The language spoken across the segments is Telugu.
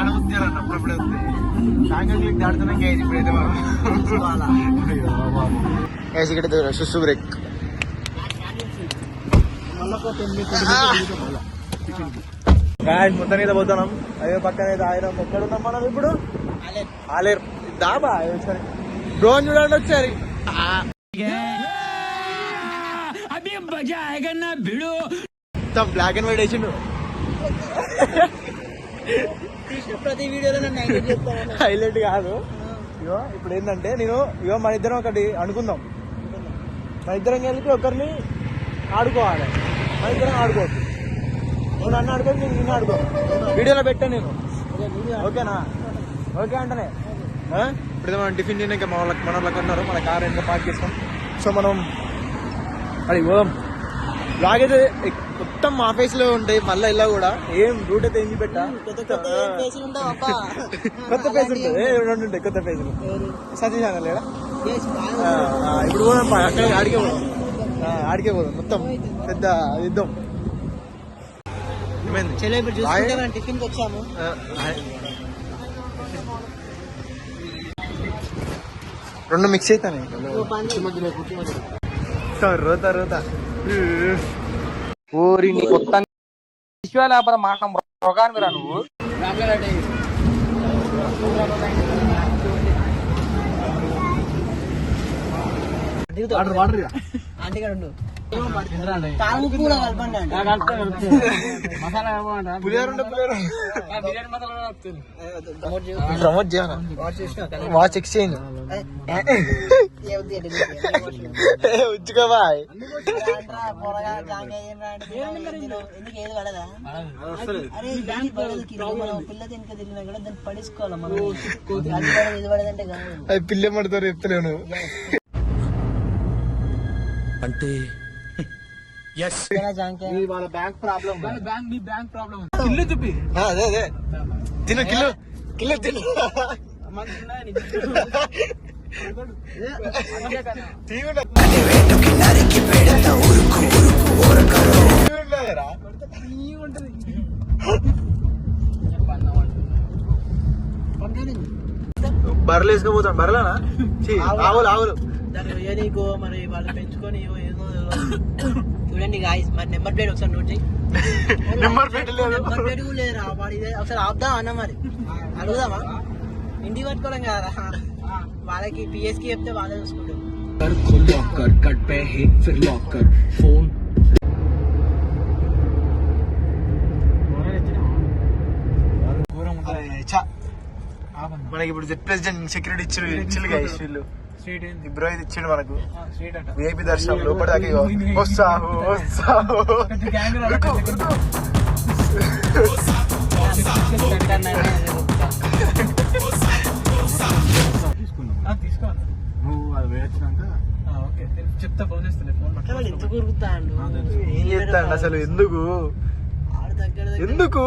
ఆడవచ్చారన్న అప్పుడప్పుడే వస్తాయి సాయంకాలం దాడుతున్నాం గేజ్ ఇప్పుడైతే గేజ్ ఇక్కడ సుసు బ్రేక్ మొత్తం మీద పోతున్నాం అదే పక్కన అయితే ఆయన ఎక్కడున్నాం మనం ఇప్పుడు ఆలేరు దాబా ఒకసారి డ్రోన్ చూడండి ఒకసారి మొత్తం బ్లాక్ అండ్ వైట్ వేసిండు ప్రతి వీడియోలో హైలైట్ కాదు ఇగో ఇప్పుడు ఏంటంటే నేను ఇగో మన ఇద్దరం ఒకటి అనుకుందాం మన ఇద్దరం కలిపి ఒకరిని ఆడుకోవాలి మన ఇద్దరం ఆడుకోవచ్చు నువ్వు నన్ను ఆడుకోవచ్చు నేను నిన్ను ఆడుకో వీడియోలో పెట్టా నేను ఓకేనా ఓకే అంటేనే ఇప్పుడు మనం టిఫిన్ తిన్నాక మన వాళ్ళకి అన్నారు మన కార్ ఎంత పార్క్ చేస్తాం సో మనం అది పోదాం లాగైతే మొత్తం మా ఫేస్ లో ఉంటాయి మళ్ళీ ఇలా కూడా ఏం రూట్ అయితే ఏంది పెట్టా కొత్త ఫేస్ ఉంటుంది రెండు ఉంటాయి కొత్త ఫేస్ సతీష్ అన్న లేడా ఇప్పుడు పోదాం అక్కడ ఆడికే పోదాం మొత్తం పెద్ద యుద్ధం టిఫిన్ వచ్చాము రెండు మిక్స్ అవుతాను రోతా రోతా ఊరి నీ కొత్త విశ్వాలేపద మాట రోగాన్ని రా నువ్వు ప్రమోట్ చేయను వాచ్ ఎక్స్చేంజ్ ఉచ్చుగా బాయ్ పిల్ల పడతారు చెప్తలేను అంటే ఇల్లు చూపి అదే అదే తిను కిలో కిలో తిను బర్రెలు వేసుకపోతాను బర్రెలేనా ఆవులు ఆవులు మరి వాళ్ళు పెంచుకొని చూడండి గాయస్ మరి నెంబర్ ప్లేట్ ఒకసారి నోట్ చేయి నెంబర్ ప్లేట్ లేదురా వాడి ఒకసారి ఆపుదా అన్న మరి అడుగుదామా ఇంటికి పట్టుకోవడం కదా వాళ్ళకి పిఎస్కి చెప్తే వాళ్ళే చూసుకుంటారు మనకి ఇప్పుడు జెడ్ ప్రెసిడెంట్ సెక్యూరిటీ ఇచ్చిండు గైస్ వీళ్ళు బ్రో ఇది ఇచ్చిండు మనకు విఐపి దర్శనం లోపల దాకా వస్తావు వస్తావు చెప్తా ఫోన్ ఏం చెప్తాండి అసలు ఎందుకు ఎందుకు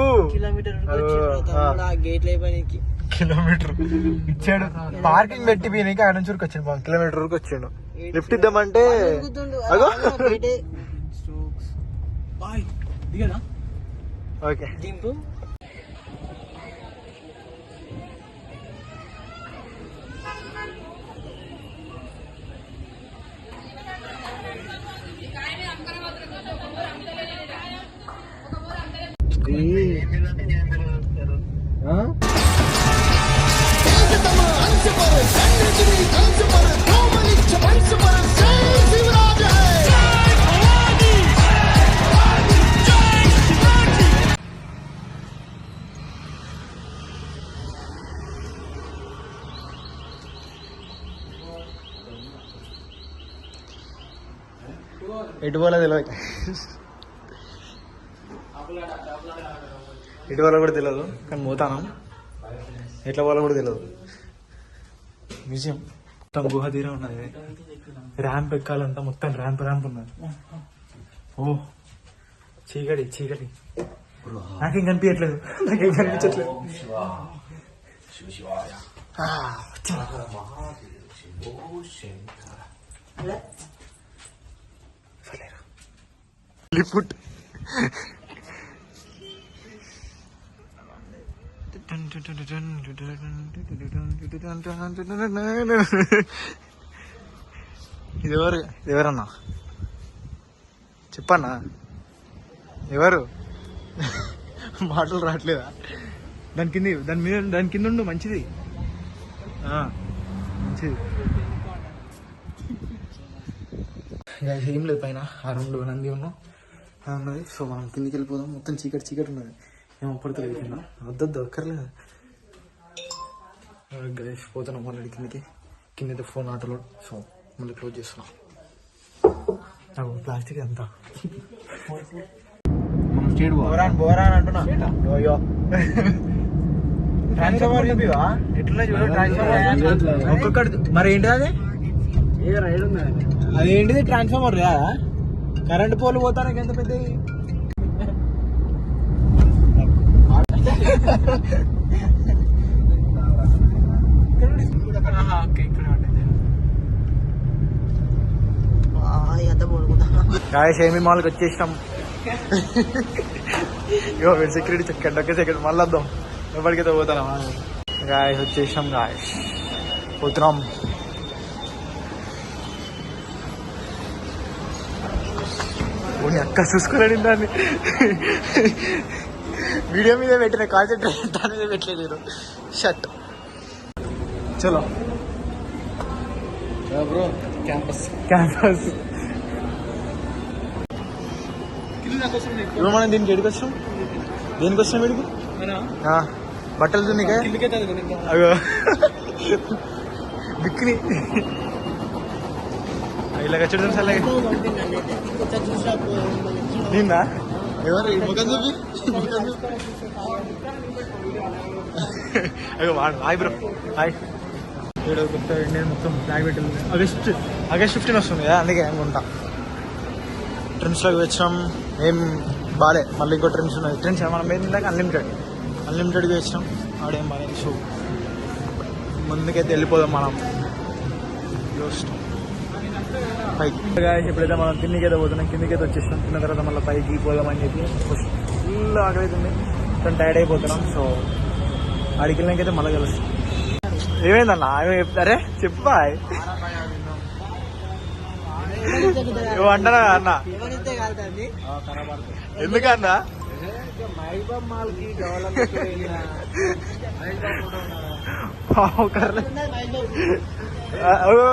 కిలోమీటర్ ఇచ్చాడు పార్కింగ్ పెట్టి పోయినాక ఆడ నుంచి వచ్చాడు 1 కిలోమీటర్ వరకు వచ్చాడు లిఫ్ట్ ఇద్దామంటే ఓకే ఎటు పోలే తెలియదు ఎటు పోలే కూడా తెలియదు కానీ పోతాను ఎట్లా పోలే కూడా తెలియదు మ్యూజియం మొత్తం గుహ తీరే ఉన్నది ర్యాంప్ ఎక్కాలంతా మొత్తం ర్యాంప్ ఉన్నది ఓ చీకటి చీకటి నాకేం కనిపించట్లేదు నాకేం కనిపించట్లేదు ఫుట్ ఇది ఎవరన్నా చెప్పన్నా ఎవరు మాటలు రావట్లేదా దాని కింద ఉండు మంచిది మంచిది ఏం లేదు పైన ఆ రూమ్లో నంది ఉన్నాం ఉన్నది. సో మనం కిందికి వెళ్ళిపోదాం. మొత్తం చీకటి ఉన్నది. ఏం అప్పటితో కింద వద్దొద్దు ఒక్కర్లేదు. గణేష్ పోతున్నాం మళ్ళీ కింద ఫోన్ ఆటోలో. సో మళ్ళీ క్లోజ్ చేస్తున్నాం. ప్లాస్టిక్ అంతా బోరాన్ అంటున్నా. ట్రాన్స్ఫార్మర్ చెప్పివా ఎట్లా చూడ ట్రాన్స్ఫార్మర్ ఒక్కొక్కటి. మరి ఏంటి అది అదేంటిది ట్రాన్స్ఫార్మర్ కదా? కరెంట్ పోలు పోతానికి ఎంత పెద్ద షేమి మాల్కి వచ్చేసినాం. సెక్యూరిటీ చెక్కండి. ఒకే సెకండ్ మళ్ళీ వద్దాం. ఎప్పటికైతే పోతాం. గాయస్ వచ్చేసినాం. గాయస్ పోతున్నాం. అక్క చూసుకోలేని దాన్ని వీడియో మీద పెట్టిన కాన్సెంట్రేషన్ దాని మీద పెట్టలేదు. షట్ చలో బ్రో. క్యాంపస్ ఇప్పుడు మనం దీనికి ఎడికి వచ్చాం. దేనికి వచ్చినాం వీడికి? బట్టలు దున్నికే అగో బిక్ని ఇలాగ చూడండి సార్. నిన్నా ఎవరు ముఖం చూపి అయ్యో హాయ్ బ్రో హాయ్. కొత్త ఇండియన్ మొత్తం ఫ్లాగ్ పెట్టింది. ఆగస్ట్ 15 వస్తుంది కదా, అందుకే అనుకుంటా. ట్రెండ్స్లోకి వచ్చినాం. ఏం బాలే. మళ్ళీ ఇంకో ట్రెండ్స్ ఉన్నది. ట్రెండ్స్ మనం ఏంటంటే అన్లిమిటెడ్గా వచ్చినాం. ఆడేం బాలేదు. సో ముందుకైతే వెళ్ళిపోదాం మనం పైకి. ఎప్పుడైతే మనం కిందికైతే పోతున్నాం, కిందికైతే వచ్చేస్తాం. తిన్న తర్వాత మళ్ళీ పైకి పోదామని చెప్పి ఫుల్ ఆకలి అవుతుంది. కొంచెం టైర్డ్ అయిపోతున్నాం. సో ఆడికి వెళ్ళినాకైతే మళ్ళీ కలుస్తాం. ఏమైందన్నా ఏమో చెప్తారే చెప్పు బాయ్. అంటారా అన్న? ఎందుకన్నా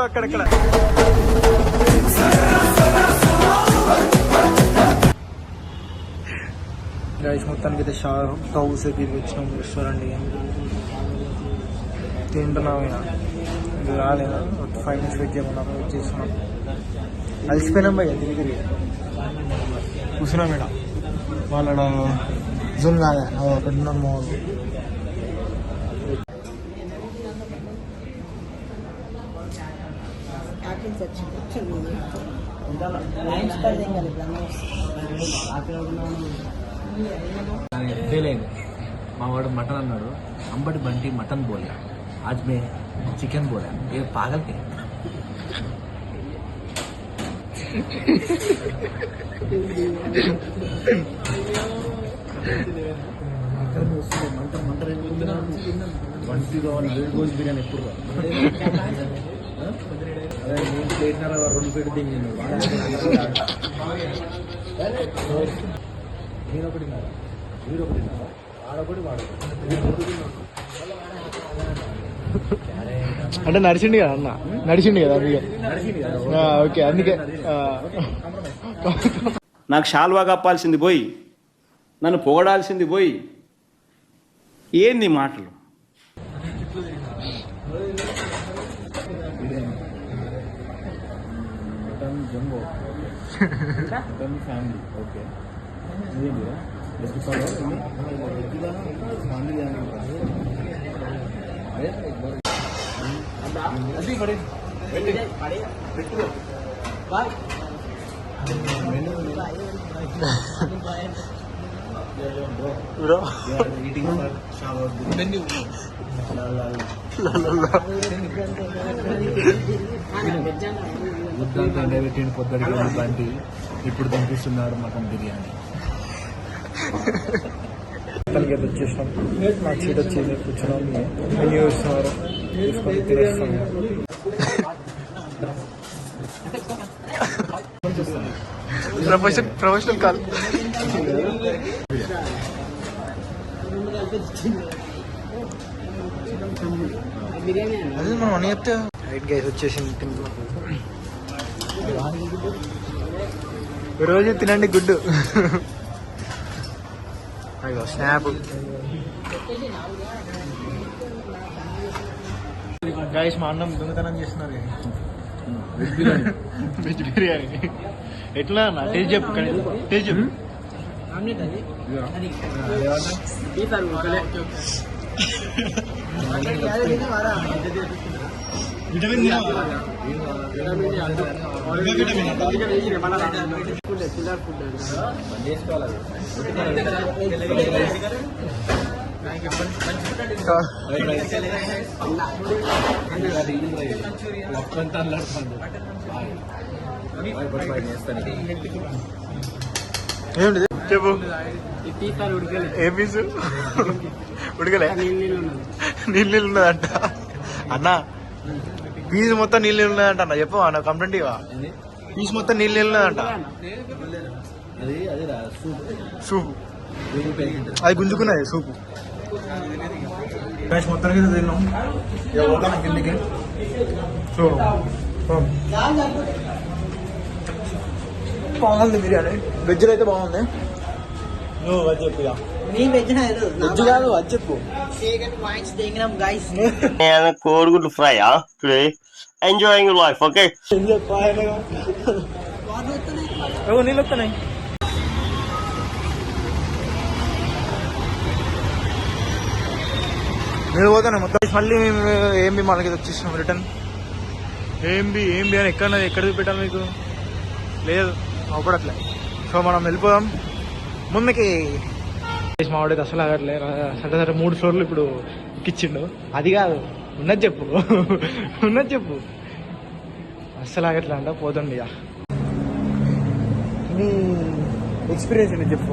అక్కడక్కడ గైస్ మొత్తానికి అయితే హౌస్ తిరిగి వచ్చినాం. రెస్టారెంట్ తింటున్నాం. ఇది రాలేదా? 5 minutes వెయిట్ చేయమన్నాం. వెయిట్ చేస్తున్నాం. అలసిపోయినాం భయ్య. తిరిగి కూర్చున్నాం మేడం. వాళ్ళ జూన్ కాదా పెట్టున్నాం. ఫెయిల్ అయింది. మా వాడు మటన్ అన్నాడు. అంబటి బంటి మటన్ బోలా, आज मैं चिकन बोला. ये पागल के గోజ్ బిర్యానీ ఎప్పుడు ప్లేట్నర 2 ప్లేట్ తిన్నాను. ఆడొకటి అంటే నడిచిండు కదా అన్న, నడిచిండు కదా అందుకే. ఓకే అందుకే నాకు షాల్వా కప్పాల్సింది పోయి నన్ను పొగడాల్సింది పోయి ఏంది మాటలు? Mutton jumbo mutton family. Okay పెట్టిండు పొద్దుడికి బంటి. ఇప్పుడు తినిపిస్తున్నారు మటన్ బిర్యానీ. మొత్తానికి అయితే వచ్చేసినాం. నాకు సీట్ వచ్చేది కూర్చున్నాం. మెన్యూ చూస్తున్నారు, చూసుకొని తినేస్తాం. Professional call. అదే మనం అని చెప్తే రైట్ గైస్ వచ్చేసింది. రోజు తినండి గుడ్డు. అయ్యో స్నాప్. గైస్ మా అన్నం దొంగతనం చేస్తున్నారు. వెజ్ బిర్యానీ ఎట్లా అన్న? టేస్ట్ చెప్పు, టేస్ట్ చెప్పు. ఏమిటి చెప్పు. ఏ పీసు ఉడకలే? నీళ్ళు ఉన్నదంట అన్న. పీసు మొత్తం నీళ్ళు ఉన్నదంట అన్న. చెప్పు అన్న, కంప్లైంట్ ఇవా. పీసు మొత్తం నీళ్ళు ఉన్నదంట. సూపు అది గుంజుకున్నది సూపు. మొత్తానికి తిన్నాం. కిందికి. సో బాగుంది బిర్యానీ. వెజ్ అయితే బాగుంది. నువ్వు వెజ్ చెప్పు. వెజ్ కాదు, అది చెప్పు. And కోడిగుడ్లు fry today. Enjoying your life, okay? నీళ్ళు వస్తున్నాయి. మీరు పోతానే మొత్తం. మళ్ళీ మేము ఏంబి మనకి వచ్చేసినాం రిటర్న్. ఏంబి అని ఎక్కడ చూపెట్టాలి మీకు? లేదు అవపడట్లే. సో మనం వెళ్ళిపోదాం ముందుకి. మావాడైతే అసలు ఆగట్లే. సరే 3 ఫ్లోర్లు ఇప్పుడు ఎక్కిచ్చిండు. అది కాదు, ఉన్నది చెప్పు. ఉన్నది చెప్పు. అస్సలు ఆగట్లే అంట. పోతుండి. ఇక నీ ఎక్స్పీరియన్స్ ఏంటి చెప్పు.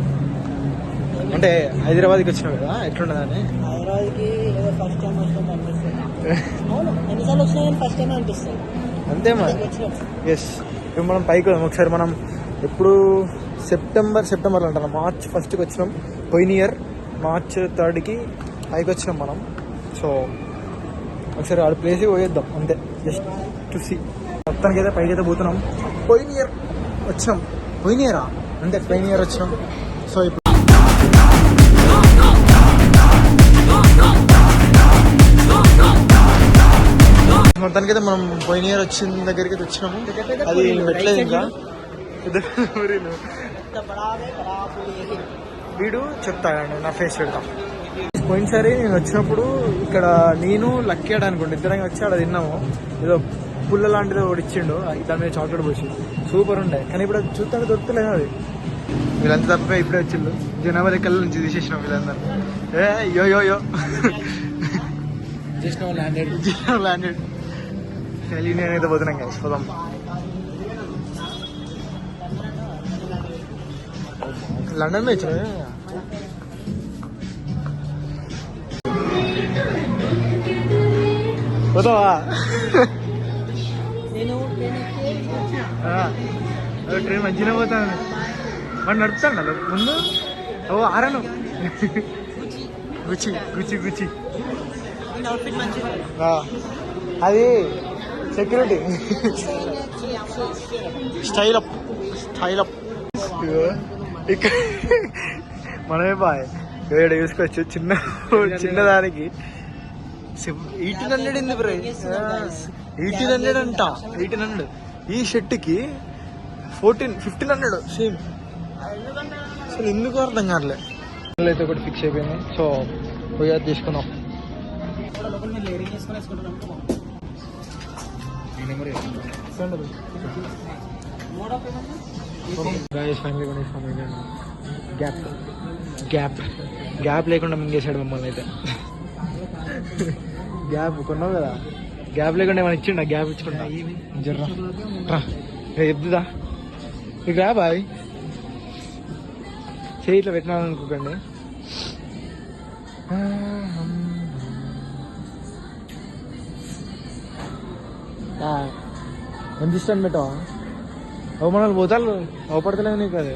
అంటే హైదరాబాద్కి వచ్చినావు కదా, ఎట్లున్నదని? హైదరాబాద్కి ఏదో ఫస్ట్ టైం వచ్చినట్టు అనిపిస్తుంది. అవును, ఎన్నిసార్లు వచ్చినా కానీ ఫస్ట్ టైం అనిపిస్తుంది. అంతే మరి. ఎస్. ఇప్పుడు మనం పైకి వద్దాం ఒకసారి. మనం ఎప్పుడు సెప్టెంబర్లో అంటాం. మార్చ్ 1st వచ్చినాం. పోయిన ఇయర్ మార్చ్ 3rd పైకి వచ్చినాం మనం. సో ఒకసారి ఆడ ప్లేస్కి పోయేద్దాం అంతే, జస్ట్ టు సీ. మొత్తానికి అయితే పైకి అయితే పోతున్నాం. పోయిన ఇయర్ వచ్చినాం. పోయిన ఇయర్ వచ్చినాం. సో ఇప్పుడు మొత్తానికి అయితే మనం పోయిన ఇయర్ వచ్చిన దగ్గరికి అయితే వచ్చినాము. అది పెట్టలేదు ఇంకా. వీడు చెప్తాడండి, నా ఫేస్ పెడతాం. పోయినసారి నేను వచ్చినప్పుడు ఇక్కడ నేను లక్కాడు అనుకోండి, ఇద్దరంగా వచ్చి ఆడ తిన్నాము. ఏదో పుల్ల లాంటిది ఒకటి ఇచ్చిండు, దాని మీద చాక్లెట్ పోసి సూపర్ ఉండే. కానీ ఇప్పుడు అది చూస్తాను దొరుకుతలేదు. అది వీళ్ళంతా తప్ప ఇప్పుడే వచ్చిండు. జనాభా లెక్కల నుంచి తీసేసినాం వీళ్ళందరూ. యో ల్యాండెడ్. నేనైతే పోతున్నాం కదా, పోదాం. లండన్ లో ఇచ్చిన పోతావా? ట్రైన్ మంచిగా పోతాను. వాడు నడుపుతాడు ముందు. ఓ ఆరాను. గుచ్చి అది సెక్యూరిటీ. Style up. ఇక్కడ మనమే బాయ్ ఏడు చూసుకోవచ్చు. చిన్నదానికి 1800 ఉంది ప్రైస్. 1800 అంట. 1800. ఈ షర్ట్కి 1500 సేమ్. అసలు ఎందుకు అర్థం కావట్లే. అయితే ఒకటి ఫిక్స్ అయిపోయింది. సో పోయి అది తీసుకున్నాం. గ్యాప్ లేకుండా మింగేశాడు మమ్మల్ని అయితే. గ్యాప్ కొన్నావు కదా, గ్యాప్ లేకుండా ఏమైనా ఇచ్చిండా? గ్యాప్ ఇచ్చుకుంటా జర్రా చెప్తుందా ఇక బాయ్. చేయి ఇట్లా పెట్టినాను అనుకోకండి. ఎంత ఇష్టం పెట్టా మనల్ని పోతారు అవపడతలేదు నీకు అదే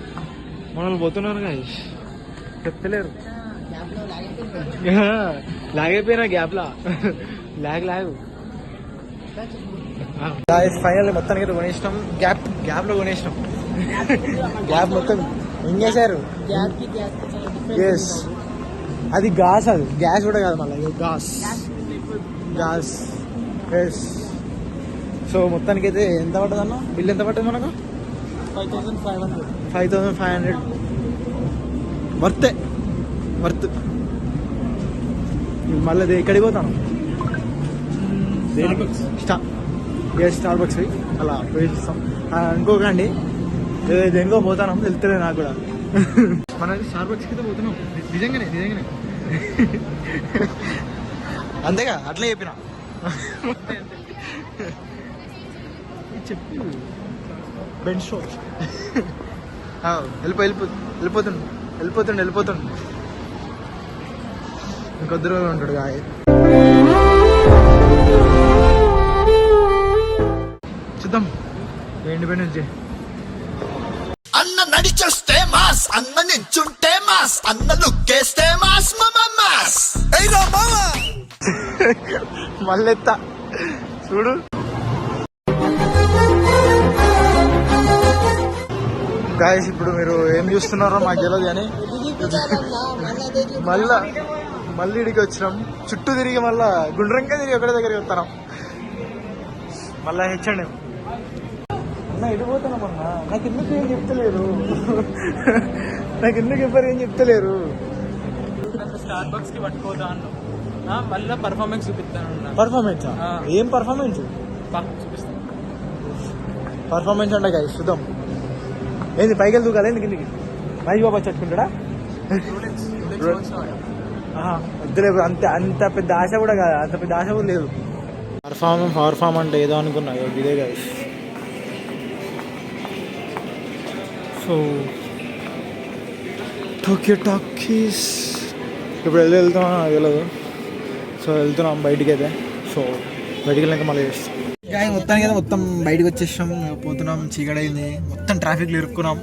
మనల్ని పోతున్నారు గాయస్ చెప్తలేరు లాగైపోయినా గ్యాప్లా లాగు ఫైనల్ మొత్తానికి కొనేసినాం గ్యాప్ లో కొనేసినాం గ్యాప్ మొత్తం ఏం చేశారు ఎస్ అది గాస్ అది గ్యాస్ కూడా కాదు మళ్ళీ గాస్ ఎస్ సో మొత్తానికి అయితే ఎంత పడుతుంది అన్న బిల్ ఎంత పడుతుంది మనకు 5500 వర్త్ మళ్ళీ ఎక్కడికి పోతాను స్టార్ బక్స్ అలా పోయిస్తాం అనుకోకండి దేనికో పోతాను వెళ్తలే నాకు కూడా మనం స్టార్ బక్స్కి అయితే పోతున్నాం నిజంగానే అంతేగా అట్లే చెప్పిన చెప్పు బెంచ్ షో వెళ్ళిపోతుండు ఇంకొద్దు రోజులు ఉంటాడు గాయ చూద్దాం ఇండిపెండెన్స్ డే అన్న నడిచొస్తే మాస్ అన్న నించుంటే మాస్ అన్న లుక్కేస్తే మాస్ మాస్ మళ్ళెత్త చూడు గాయస్ ఇప్పుడు మీరు ఏం చూస్తున్నారో మాకు తెలియదు కానీ మళ్ళీ ఇడికి వచ్చినాం చుట్టూ తిరిగి మళ్ళా గుండ్రంగా తిరిగి ఒకటే దగ్గరికి వస్తున్నాం మళ్ళా హెచ్చండి అన్న ఎడిపోతున్నాం అన్న నాకు ఎందుకు ఏం చెప్తలేరు ఎవరు ఏం చెప్తలేరు స్టార్ బక్స్ కి పట్టుకోదా అన్న మళ్ళీ పర్ఫార్మెన్స్ చూపిస్తాను పర్ఫార్మెన్స్ ఏం పర్ఫార్మెన్స్ చూపిస్తాను పర్ఫార్మెన్స్ అంటే గాయస్ చూద్దాం ఏంది పైకి వెళ్తూ కదా కిందికి మహేష్ బాబా చచ్చుకుంటాడా వద్దులేదు అంత పెద్ద ఆశ కూడా కాదు అంత పెద్ద ఆశ కూడా లేదు పర్ఫామ్ అంటే ఏదో అనుకున్నా ఇదే కాదు సో టోక్యో టాకీస్ ఇప్పుడు వెళ్తున్నాం నాకు తెలియదు సో వెళ్తున్నాం బయటికి అయితే సో బయటికి వెళ్ళాక మళ్ళీ చేస్తాం ఇంకా మొత్తానికి అయితే మొత్తం బయటకు వచ్చేసాం పోతున్నాం చీకడైంది మొత్తం ట్రాఫిక్లో ఇరుక్కున్నాం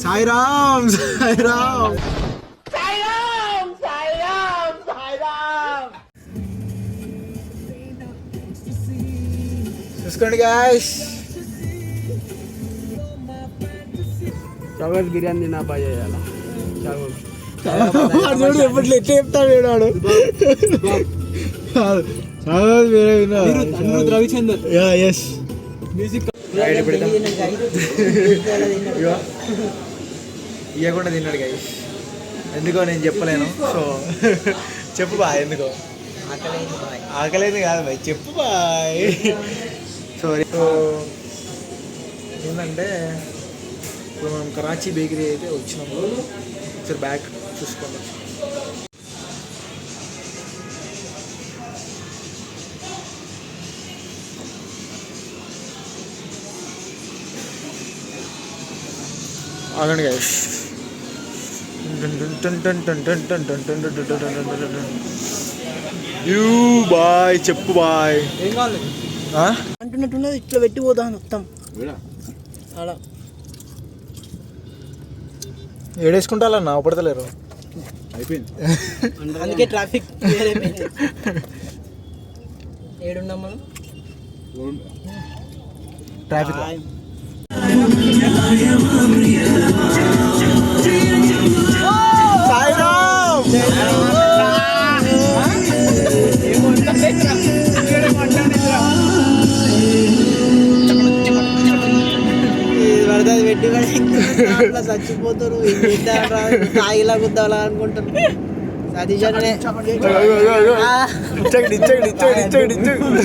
సాయిరామ్ చూసుకోండి గాయ్స్ చౌగస్ బిర్యానీ నా బాగా చేయాల చూడు ఎప్పట్లో ఎట్లా చెప్తాడు వాడు రవిచందర్ ఎస్ మ్యూజిక్ ఇవ్వకుండా తిన్నాడు గాయస్ ఎందుకో నేను చెప్పలేను సో చెప్పు బాయ్ ఎందుకో ఆకలేదు కాదు బాయ్ చెప్పు బాయ్ సారీ సో ఏంటంటే ఇప్పుడు మనం కరాచీ బేకరీ అయితే వచ్చినాము ఒకసారి బ్యాగ్ చూసుకోండి ఆగండి గాయస్ యూ బాయ్ చెప్పు బాయ్ ఏం కావాలి అంటున్నట్టున్నది ఇట్లా పెట్టి పోతాను మొత్తం అలా ఏడేసుకుంటారన్నా అవపడతలేరు అయిపోయింది అందుకే ట్రాఫిక్ ఏడున్నాం మనం ట్రాఫిక్ పెట్టి చచ్చిపోతారు తాగిలా గుద్దాలా అనుకుంటారు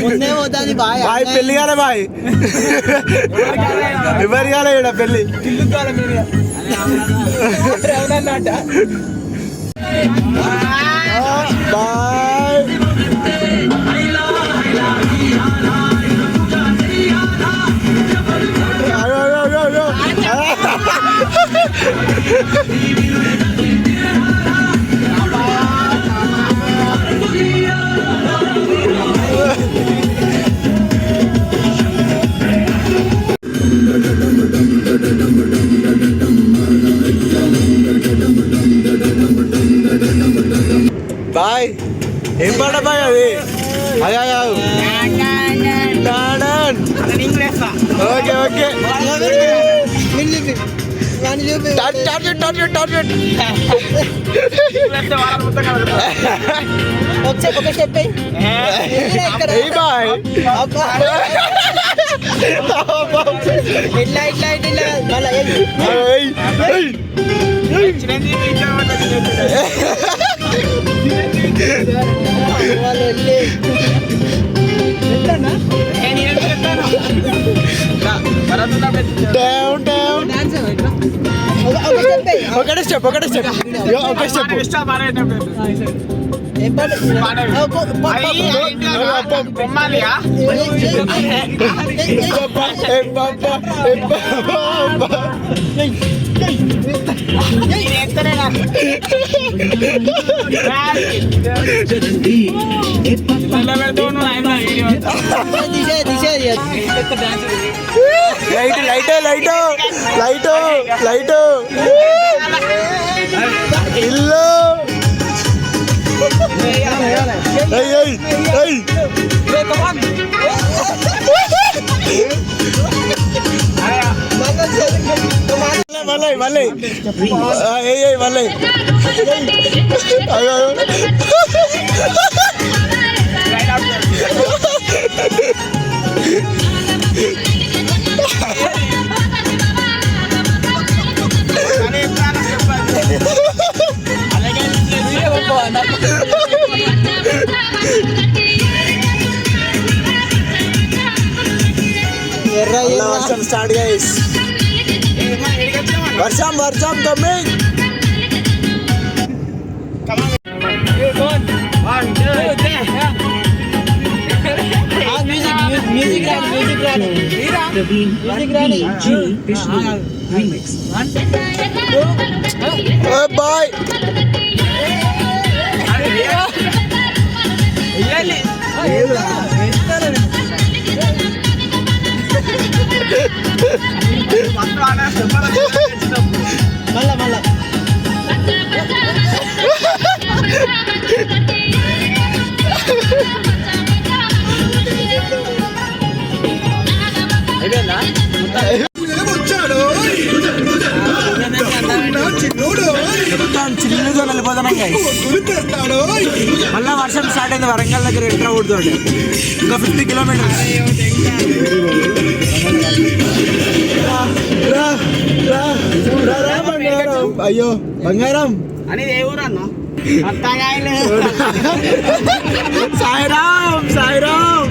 ముందే పోతాది బాయ్ బాయ్ పెళ్లి కాలే బాయ్ ఎవరి కాలే ఈడ పెళ్లి బాయ్ ఏం పాట బాయ్ అది? ఓకే ఓకే టార్గెట్ ఒక స్టెప్ బాయ్ ఇట్లా మళ్ళీ వాళ్ళు వెళ్ళి ఒకటే స్టెప్ లైట్ ఇల్లు మళ్ళీ వర్షం స్టార్ట్ గైస్ వర్షం కమింగ్ మ్యూజిక్ రాని బాయ్ మళ్ళా చిన్నగా వెళ్ళిపోతున్నాం గైస్ మళ్ళా వర్షం స్టార్ట్ అయింది వరంగల్ దగ్గర ఎంటర్ అవుతుంది ఇంకా 50 కిలోమీటర్స్ అయ్యో బంగారం అనేది ఏ ఊరు అన్న సాయిరామ్